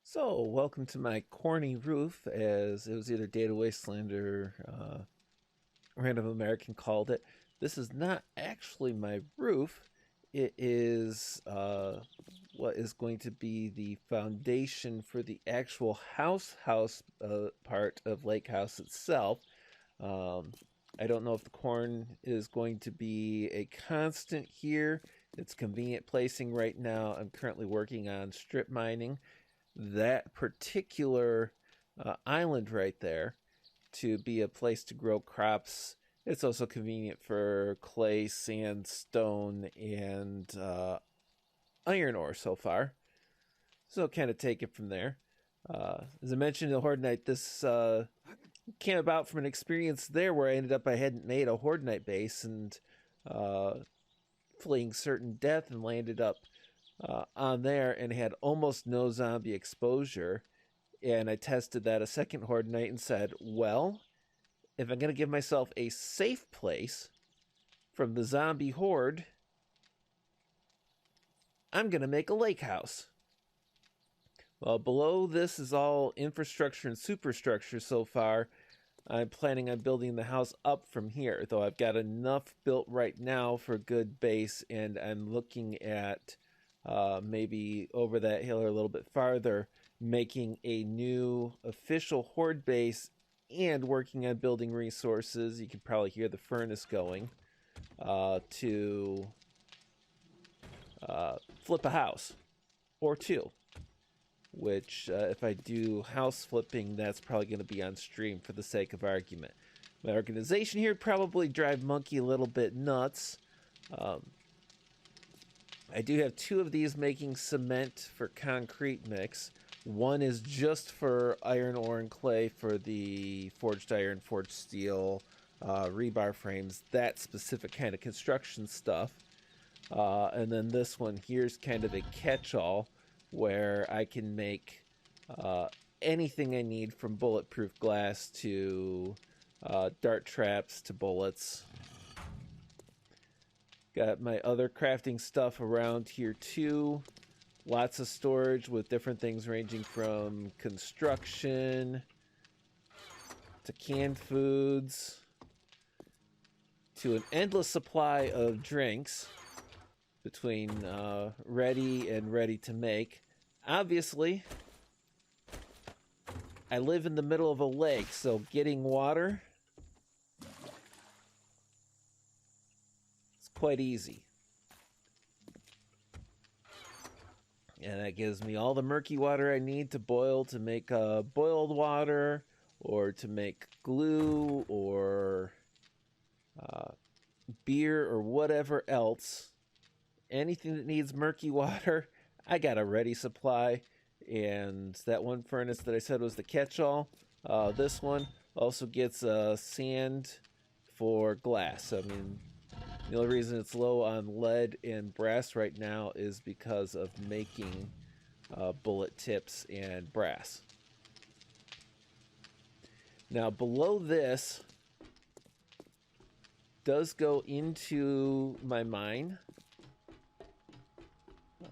So, welcome to my corny roof, as it was either Data Wasteland or Random American called it. This is not actually my roof. It is what is going to be the foundation for the actual house part of Lake House itself. Um, I don't know if the corn is going to be a constant here. It's convenient placing right now. I'm currently working on strip mining that particular island right there to be a place to grow crops. It's also convenient for clay, sand, stone, and iron ore so far. So kind of take it from there. As I mentioned in Horde Night, this came about from an experience there where I hadn't made a Horde Night base and fleeing certain death and landed up on there and had almost no zombie exposure. And I tested that a second Horde Night and said, well, if I'm going to give myself a safe place from the zombie horde, I'm going to make a lake house. Well, below this is all infrastructure and superstructure so far. I'm planning on building the house up from here, though I've got enough built right now for a good base, and I'm looking at maybe over that hill or a little bit farther, making a new official horde base and working on building resources. You can probably hear the furnace going to flip a house or two. Which, if I do house flipping, that's probably going to be on stream for the sake of argument. My organization here probably drive Monkey a little bit nuts. I do have two of these making cement for concrete mix. One is just for iron ore and clay for the forged iron, forged steel, rebar frames, that specific kind of construction stuff. And then this one here's kind of a catch-all where I can make anything I need, from bulletproof glass to dart traps to bullets. Got my other crafting stuff around here too. Lots of storage with different things ranging from construction to canned foods to an endless supply of drinks between ready and ready to make. Obviously, I live in the middle of a lake, so getting water is quite easy. And that gives me all the murky water I need to boil to make boiled water, or to make glue, or beer, or whatever else. Anything that needs murky water, I got a ready supply. And that one furnace that I said was the catch-all, this one also gets sand for glass. I mean, the only reason it's low on lead and brass right now is because of making bullet tips and brass. Now, below this does go into my mine.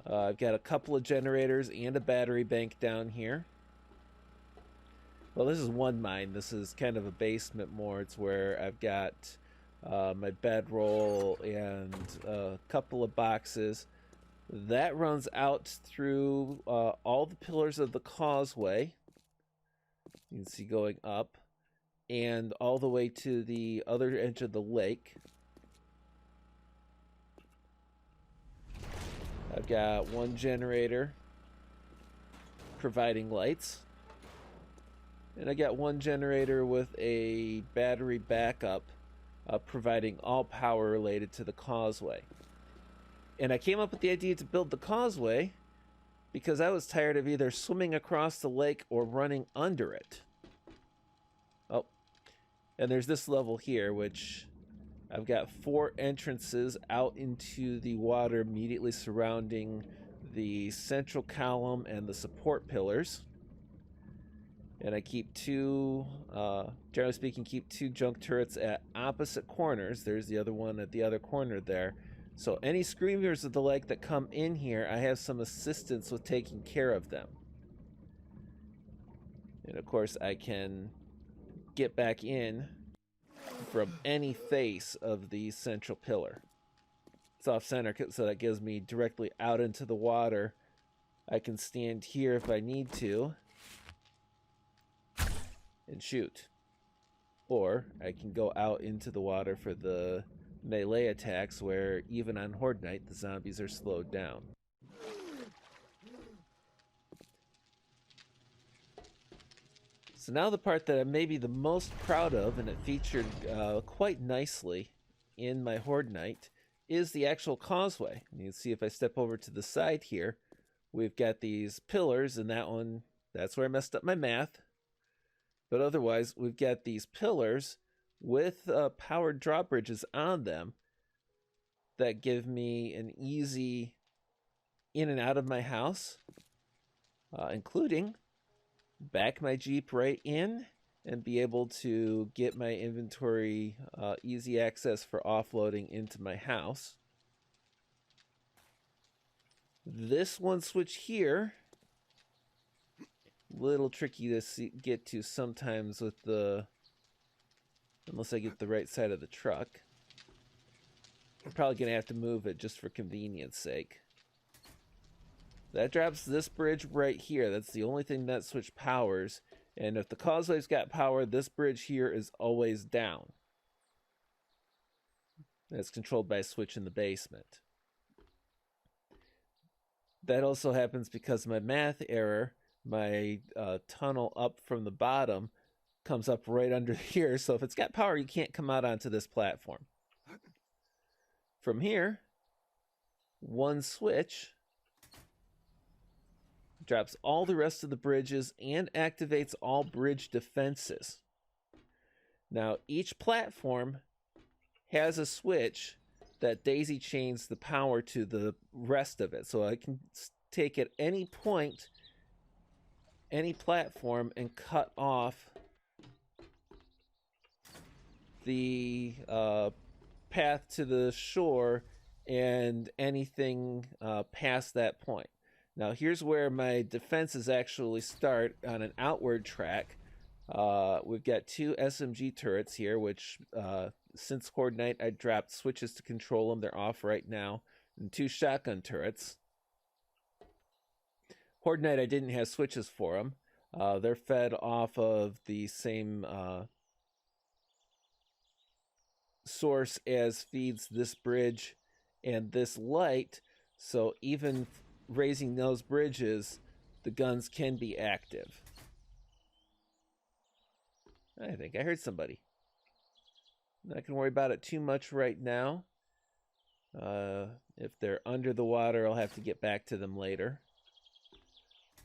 I've got a couple of generators and a battery bank down here. Well, this is one mine. This is kind of a basement more. It's where I've got my bedroll and a couple of boxes. That runs out through all the pillars of the causeway. You can see going up. And all the way to the other edge of the lake. I've got one generator providing lights. And I got one generator with a battery backup providing all power related to the causeway. And I came up with the idea to build the causeway because I was tired of either swimming across the lake or running under it. Oh, and there's this level here, which I've got 4 entrances out into the water immediately surrounding the central column and the support pillars. And I keep generally speaking, keep 2 junk turrets at opposite corners. There's the other one at the other corner there. So any screamers of the lake that come in here, I have some assistance with taking care of them. And of course I can get back in from any face of the central pillar. It's off center, so that gives me directly out into the water. I can stand here if I need to and shoot. Or I can go out into the water for the melee attacks where even on Horde Night the zombies are slowed down. So now the part that I'm maybe the most proud of, and it featured quite nicely in my Horde Night, is the actual causeway. And you can see if I step over to the side here, we've got these pillars, and that one, that's where I messed up my math. But otherwise, we've got these pillars with powered drawbridges on them that give me an easy in and out of my house, including back my Jeep right in and be able to get my inventory easy access for offloading into my house. This one switch here, little tricky to get to sometimes with the, unless I get the right side of the truck. I'm probably gonna have to move it just for convenience sake. That drops this bridge right here. That's the only thing that switch powers. And if the causeway's got power, this bridge here is always down. It's controlled by a switch in the basement. That also happens because of my math error. My tunnel up from the bottom comes up right under here. So if it's got power, you can't come out onto this platform. From here, one switch drops all the rest of the bridges and activates all bridge defenses. Now, each platform has a switch that daisy chains the power to the rest of it. So I can take at any point, any platform, and cut off the path to the shore and anything past that point. Now here's where my defenses actually start on an outward track. We've got two SMG turrets here, which since Horde Night I dropped switches to control them. They're off right now. And two shotgun turrets. Horde Night I didn't have switches for them. They're fed off of the same source as feeds this bridge and this light, so even raising those bridges, the guns can be active. I think I heard somebody. I'm not gonna worry about it too much right now. If they're under the water, I'll have to get back to them later.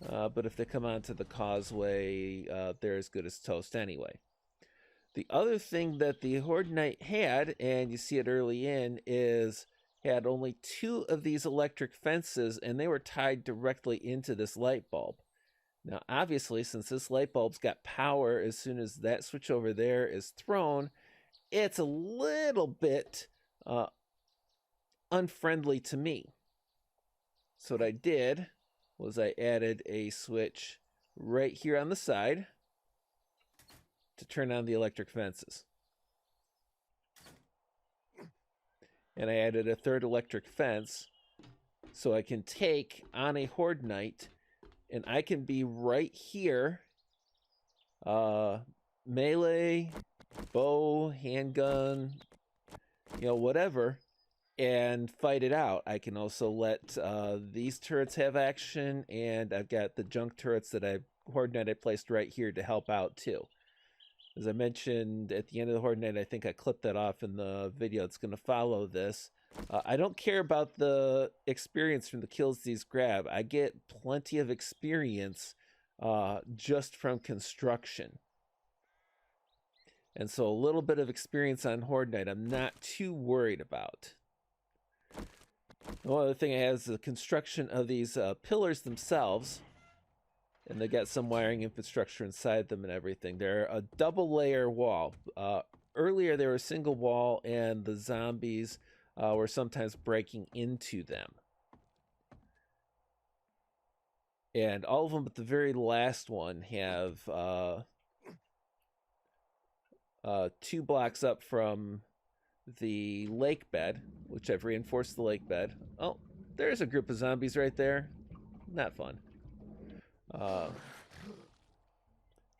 But if they come onto the causeway, they're as good as toast anyway. The other thing that the Horde Night had, and you see it early in, is had only two of these electric fences, and they were tied directly into this light bulb. Now, obviously, since this light bulb's got power, as soon as that switch over there is thrown, it's a little bit unfriendly to me. So what I did was I added a switch right here on the side to turn on the electric fences. And I added a third electric fence so I can take on a Horde Night and I can be right here, melee, bow, handgun, whatever, and fight it out. I can also let these turrets have action, and I've got the junk turrets that Horde Night I placed right here to help out too. As I mentioned at the end of the Horde Night, I think I clipped that off in the video that's going to follow this. I don't care about the experience from the kills these grab. I get plenty of experience just from construction. And so a little bit of experience on Horde Night I'm not too worried about. One other thing I have is the construction of these pillars themselves. And they got some wiring infrastructure inside them and everything. They're a double layer wall. Earlier they were a single wall, and the zombies were sometimes breaking into them. And all of them but the very last one have 2 blocks up from the lake bed, which I've reinforced the lake bed. Oh, there's a group of zombies right there. Not fun.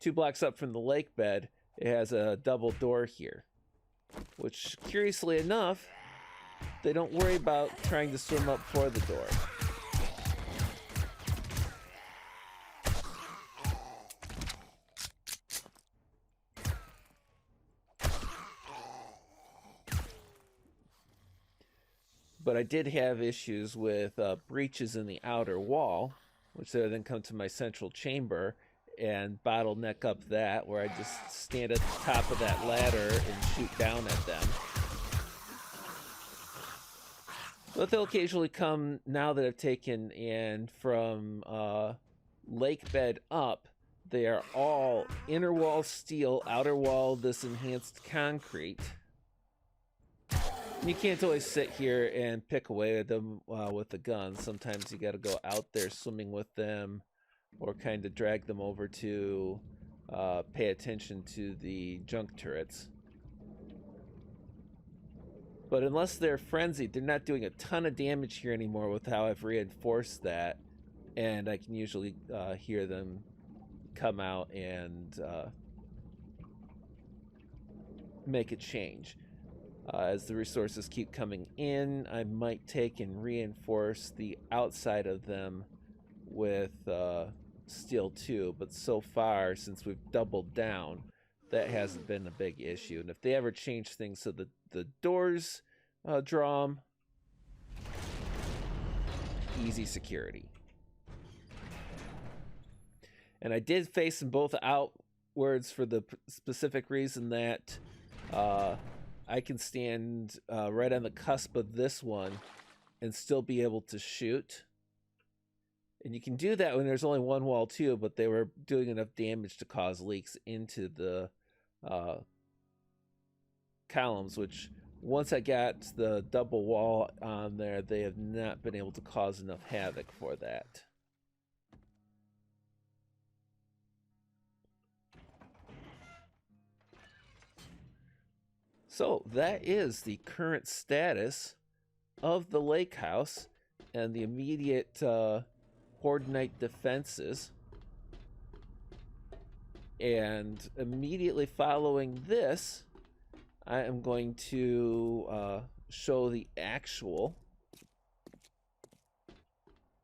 2 blocks up from the lake bed, it has a double door here, which, curiously enough, they don't worry about trying to swim up for the door. But I did have issues with breaches in the outer wall, which then come to my central chamber and bottleneck up that, where I just stand at the top of that ladder and shoot down at them. But they'll occasionally come, now that I've taken in from lake bed up, they are all inner wall steel, outer wall this enhanced concrete. You can't always sit here and pick away at them with the gun. Sometimes you got to go out there swimming with them, or kind of drag them over to pay attention to the junk turrets. But unless they're frenzied, they're not doing a ton of damage here anymore with how I've reinforced that. And I can usually hear them come out and make a change. As the resources keep coming in, I might take and reinforce the outside of them with steel too. But so far, since we've doubled down, that hasn't been a big issue. And if they ever change things so that the doors draw them, easy security. And I did face them both outwards for the specific reason that I can stand right on the cusp of this one and still be able to shoot. And you can do that when there's only one wall too, but they were doing enough damage to cause leaks into the columns, which once I got the double wall on there, they have not been able to cause enough havoc for that. So that is the current status of the lake house and the immediate Horde Night defenses. And immediately following this, I am going to show the actual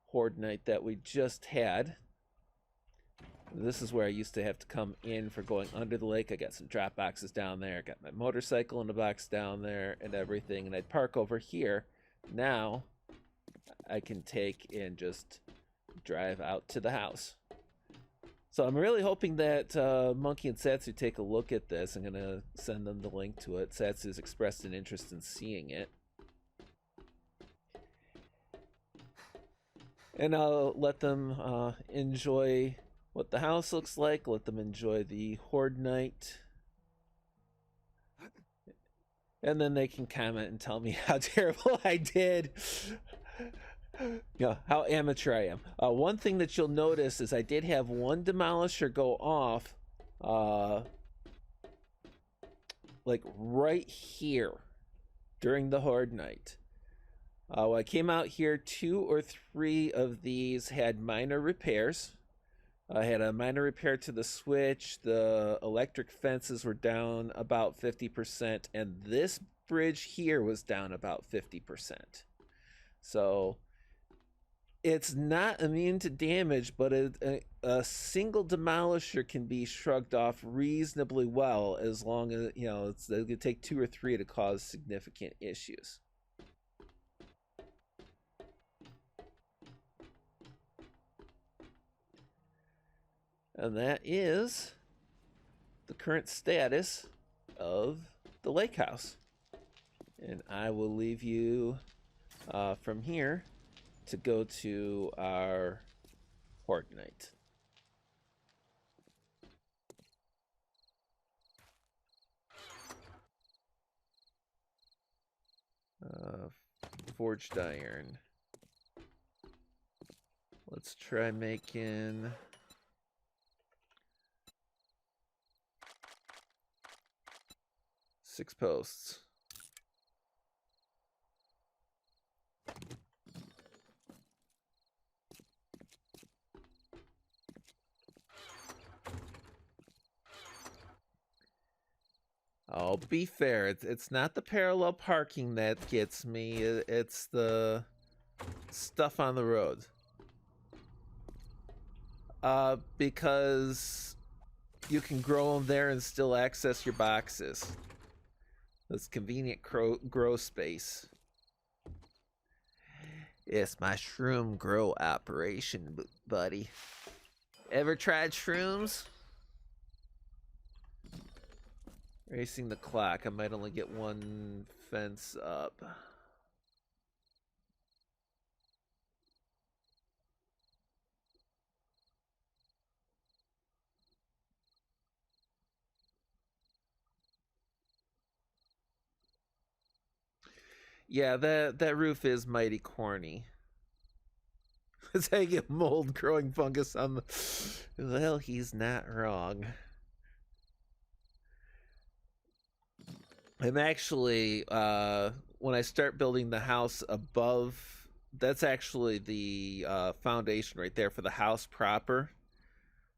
Horde Night that we just had. This is where I used to have to come in for going under the lake. I got some drop boxes down there, got my motorcycle in the box down there and everything, and I'd park over here. Now I can take and just drive out to the house. So I'm really hoping that Monkey and Satsu take a look at this. I'm going to send them the link to it. Satsu's expressed an interest in seeing it. And I'll let them enjoy what the house looks like. Let them enjoy the Horde Night. And then they can comment and tell me how terrible I did. How amateur I am. One thing that you'll notice is I did have one demolisher go off like right here during the Horde Night. When I came out here, 2 or 3 of these had minor repairs. I had a minor repair to the switch. The electric fences were down about 50%, and this bridge here was down about 50%. So it's not immune to damage, but a single demolisher can be shrugged off reasonably well, as long as, you know, it could take 2 or 3 to cause significant issues. And that is the current status of the lake house. And I will leave you from here to go to our Horde Night. Forged iron. Let's try making... six posts. I'll be fair, it's not the parallel parking that gets me, it's the stuff on the road. Because you can grow them there and still access your boxes. That's convenient grow space. It's my shroom grow operation, buddy. Ever tried shrooms? Racing the clock. I might only get one fence up. Yeah, that roof is mighty corny. It's how you get mold growing fungus on the... Well, he's not wrong. I'm actually, when I start building the house above, that's actually the foundation right there for the house proper.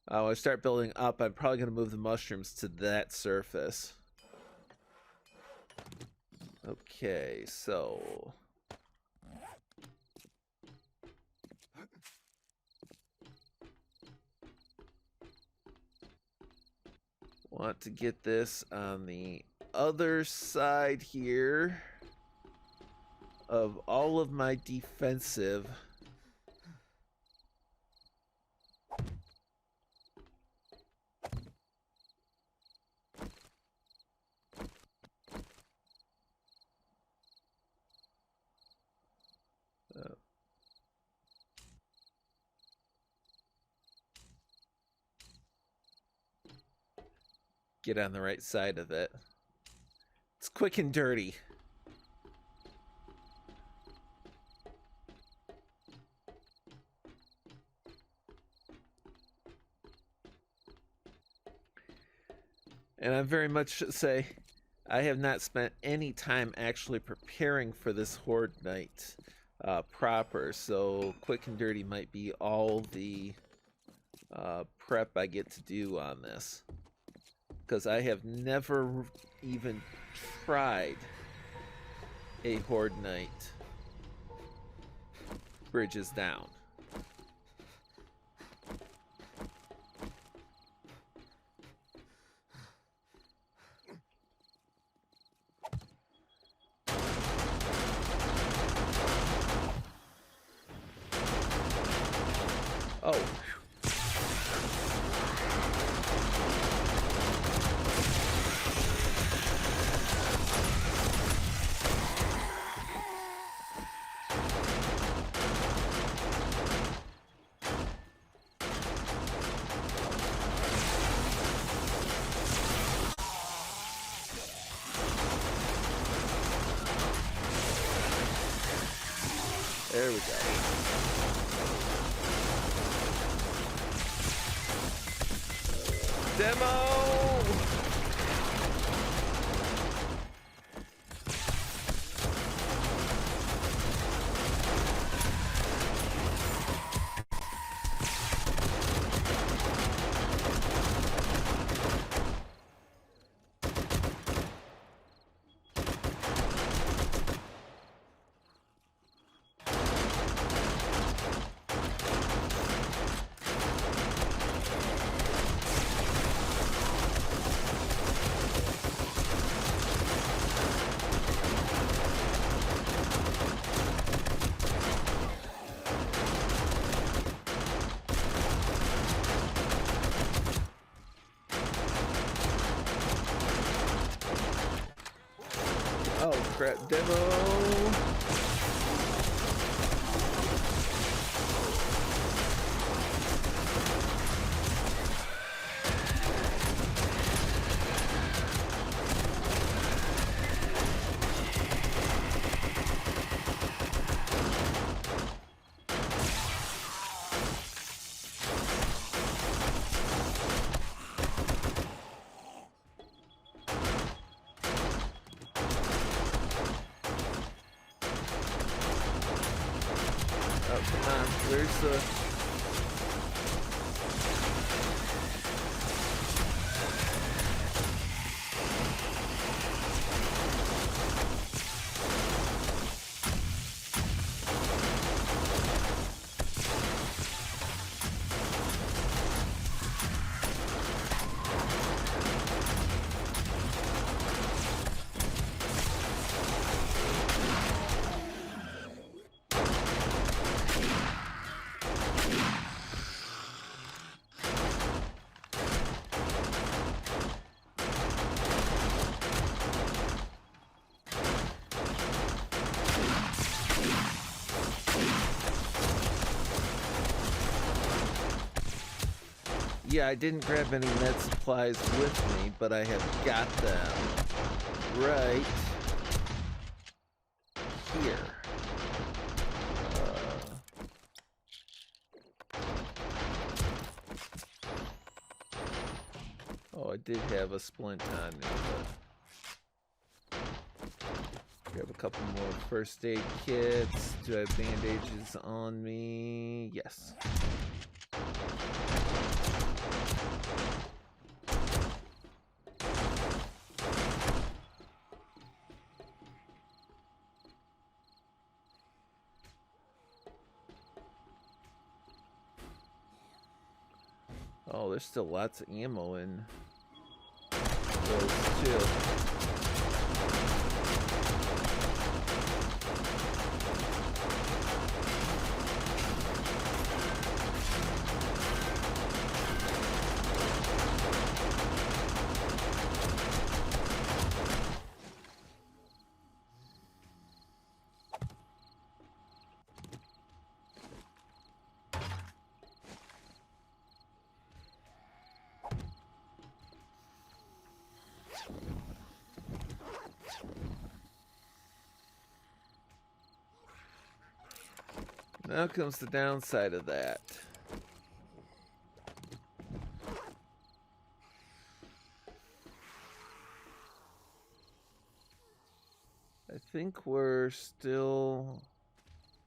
When I start building up, I'm probably going to move the mushrooms to that surface. Okay, so... want to get this on the other side here of all of my defensive. Get on the right side of it. It's quick and dirty. And I very much say I have not spent any time actually preparing for this Horde Night proper, so quick and dirty might be all the prep I get to do on this. Because I have never even tried a Horde Night bridges down. Oh. There we go. Demo! Oh crap, demo! come on. Where's the... Yeah, I didn't grab any med supplies with me, but I have got them right here. Oh, I did have a splint on me, but grab a couple more first aid kits. Do I have bandages on me? Yes. Oh, there's still lots of ammo in those too. Now comes the downside of that. I think we're still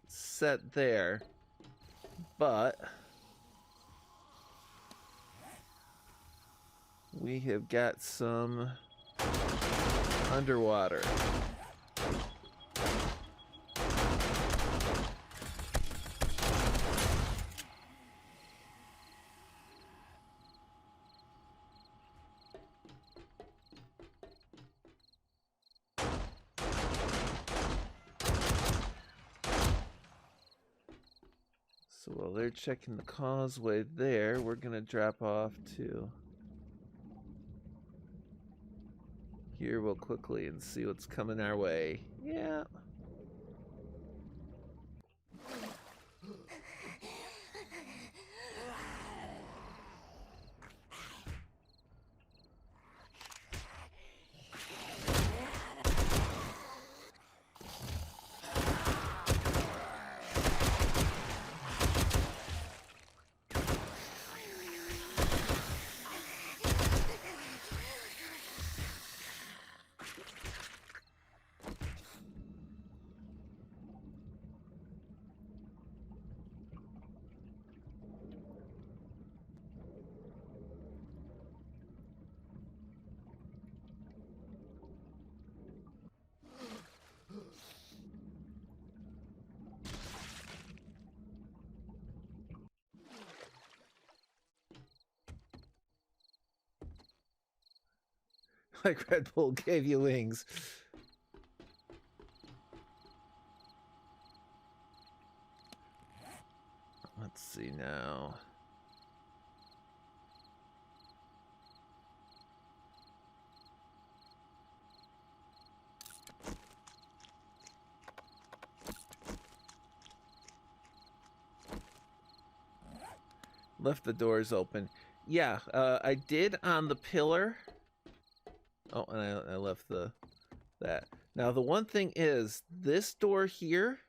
set there, but we have got some underwater. So while they're checking the causeway there, we're gonna drop off to here real quickly and see what's coming our way. Yeah. Like Red Bull gave you wings. Let's see now. Left the doors open. Yeah, I did on the pillar. Oh, and I left that. Now the one thing is, this door here,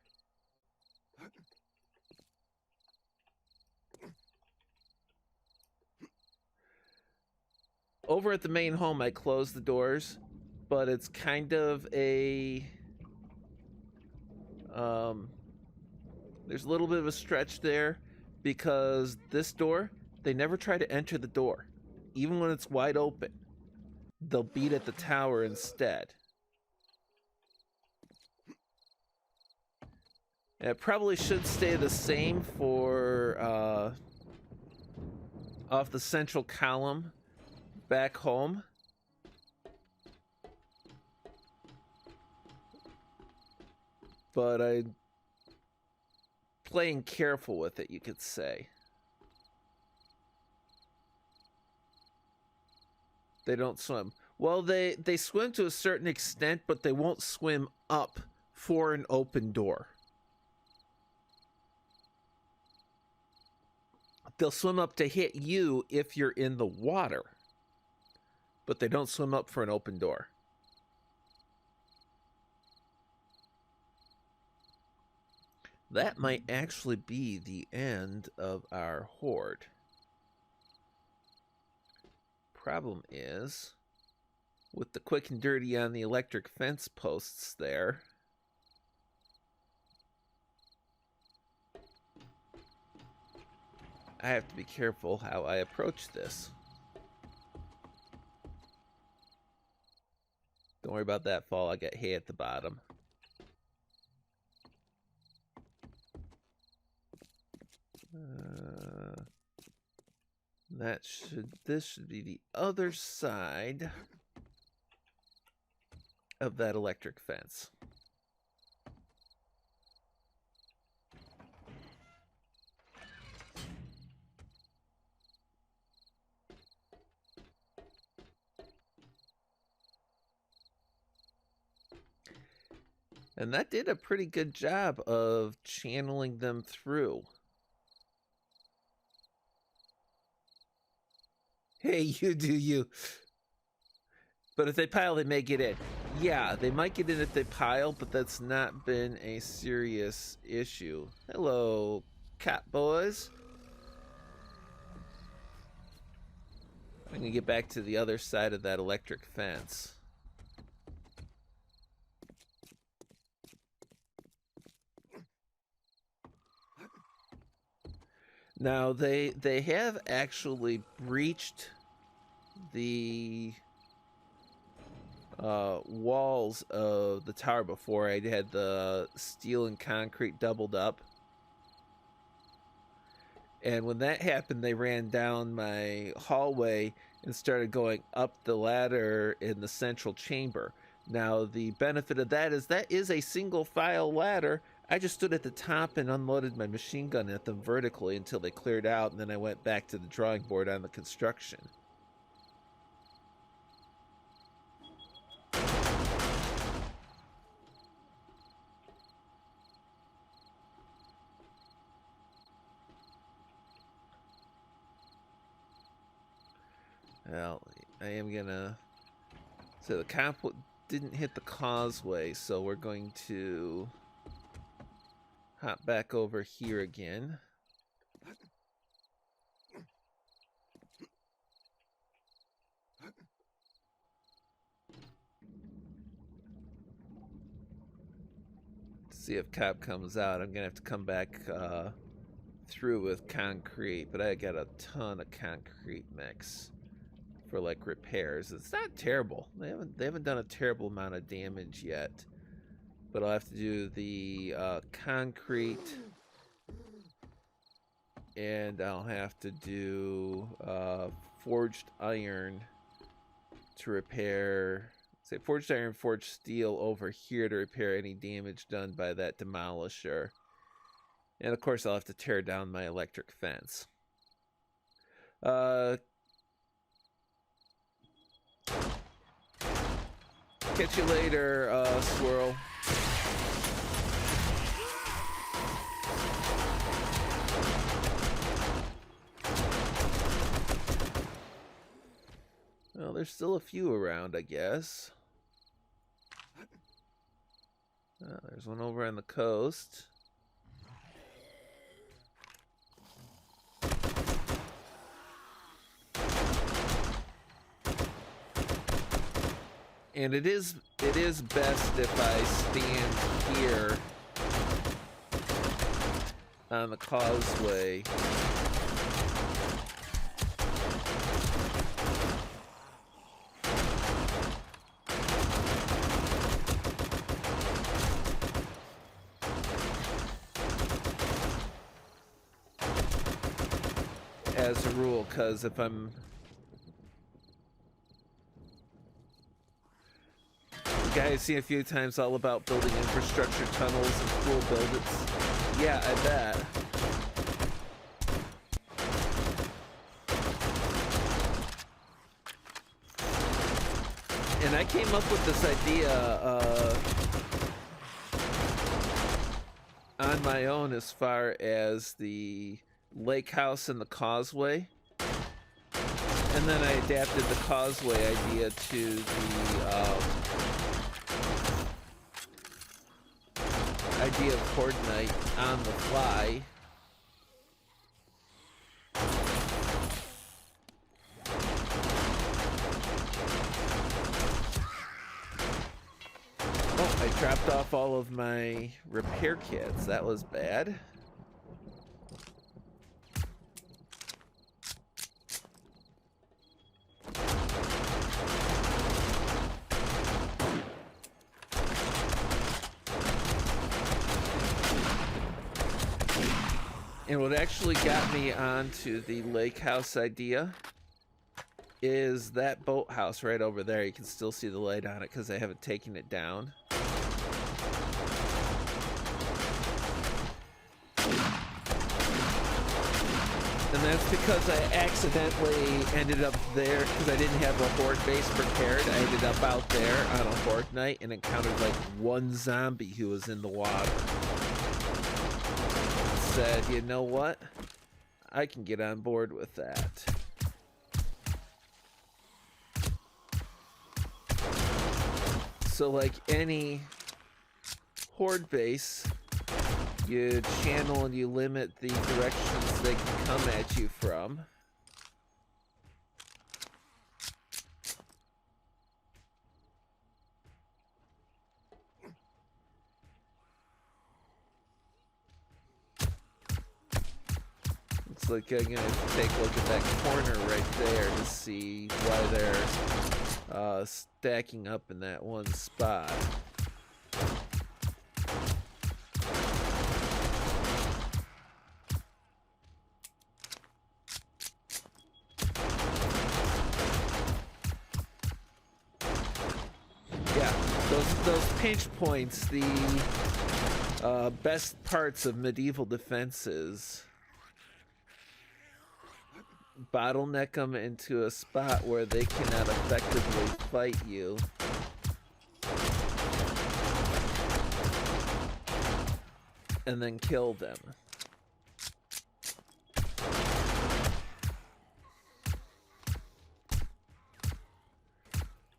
over at the main home, I closed the doors, but it's kind of a There's a little bit of a stretch there because this door, they never try to enter the door. Even when it's wide open, they'll beat at the tower instead. And it probably should stay the same for off the central column back home. But I'm playing careful with it, you could say. They don't swim. Well, they swim to a certain extent, but they won't swim up for an open door. They'll swim up to hit you if you're in the water, but they don't swim up for an open door. That might actually be the end of our horde. Problem is, with the quick and dirty on the electric fence posts there, I have to be careful how I approach this. Don't worry about that fall. I got hay at the bottom. This should be the other side of that electric fence. And that did a pretty good job of channeling them through. Hey, you do you. But if they pile, they may get in. Yeah, they might get in if they pile, but that's not been a serious issue. Hello, cat boys. I'm gonna get back to the other side of that electric fence. Now, they have actually breached the walls of the tower before. I had the steel and concrete doubled up. And when that happened, they ran down my hallway and started going up the ladder in the central chamber. Now, the benefit of that is a single file ladder. I just stood at the top and unloaded my machine gun at them vertically until they cleared out, and then I went back to the drawing board on the construction. Well, I am gonna... So the cop didn't hit the causeway, so we're going to hop back over here again. See if cop comes out. I'm gonna have to come back through with concrete, but I got a ton of concrete mix for like repairs. It's not terrible. They haven't done a terrible amount of damage yet. But I'll have to do the concrete, and I'll have to do forged iron to repair, say forged iron, forged steel over here to repair any damage done by that demolisher. And of course I'll have to tear down my electric fence. Catch you later, Swirl. Well, there's still a few around, I guess. There's one over on the coast. And it is best if I stand here on the causeway. As a rule, because if I'm... The guy I've seen a few times all about building infrastructure tunnels and cool buildings. Yeah, I bet. And I came up with this idea on my own as far as the lake house and the causeway. And then I adapted the causeway idea to the idea of Horde Night on the fly. Oh, I dropped off all of my repair kits. That was bad. And what actually got me onto the lake house idea is that boathouse right over there. You can still see the light on it because I haven't taken it down. And that's because I accidentally ended up there because I didn't have a horde base prepared. I ended up out there on a horde night and encountered like one zombie who was in the water. Said, you know what? I can get on board with that. So like any horde base, you channel and you limit the directions they can come at you from. Looks like I'm gonna take a look at that corner right there to see why they're stacking up in that one spot. Yeah, those pinch points, the best parts of medieval defenses. Bottleneck them into a spot where they cannot effectively fight you. And then kill them.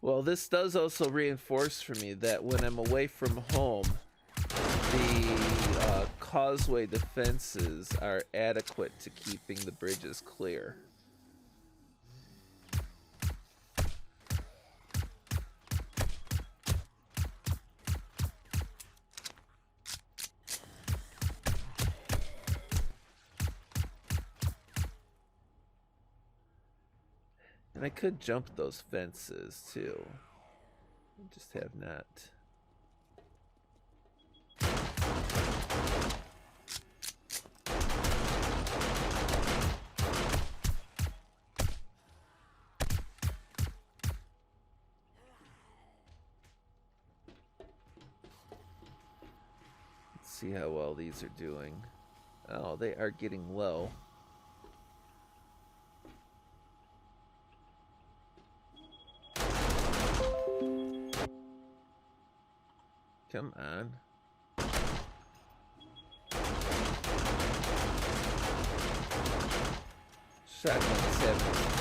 Well, this does also reinforce for me that when I'm away from home, the causeway defenses are adequate to keeping the bridges clear. And I could jump those fences too. I just have not. Let's see how well these are doing. Oh, they are getting low. Come on. Shotgun 7.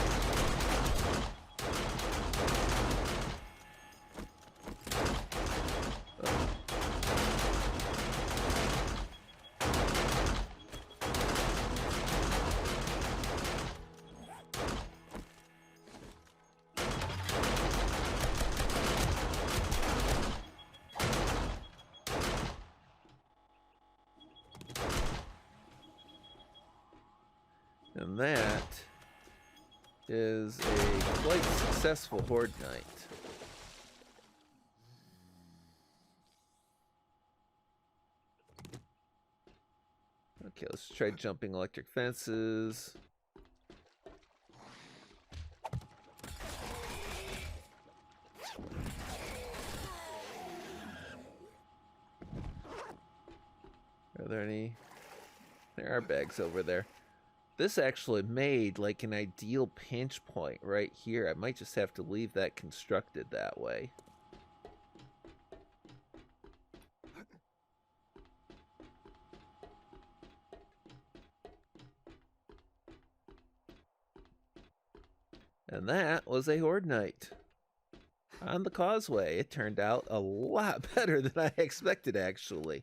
And that is a quite successful Horde Night. Okay, let's try jumping electric fences. Are there any? There are bags over there. This actually made like an ideal pinch point right here. I might just have to leave that constructed that way. And that was a Horde Night on the causeway. It turned out a lot better than I expected, actually.